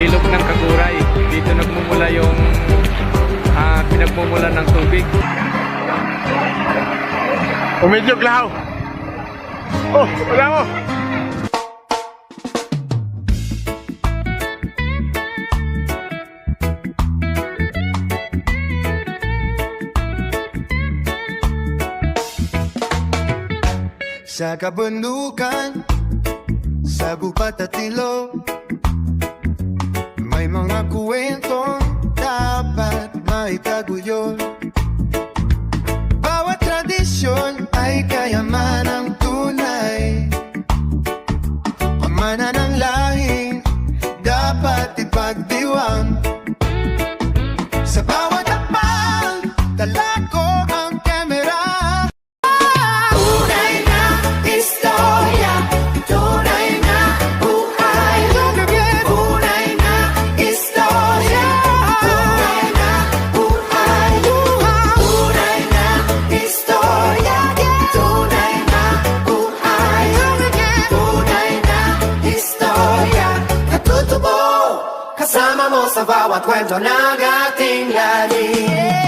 Ilog ng Kaguray. Dito nagmumula yung pinagmumula ng tubig. Umidyo lahaw. Oh, wala mo. Sa kabundukan, sa gubat at ilog, may mga kwentong dapat maitaguyod. Bawat tradisyon ay kayamanang tunay. Pamana ng lahing dapat ipagdiwang. Sa bawat akbang, dala ko ang kamera. Tunay na istorya, tunay na buhay. Tunay na istorya, tunay na buhay. Tunay na istorya, tunay na buhay. Tunay na istorya, natutubo kasama mo sa bawat kwento ng ating lalim.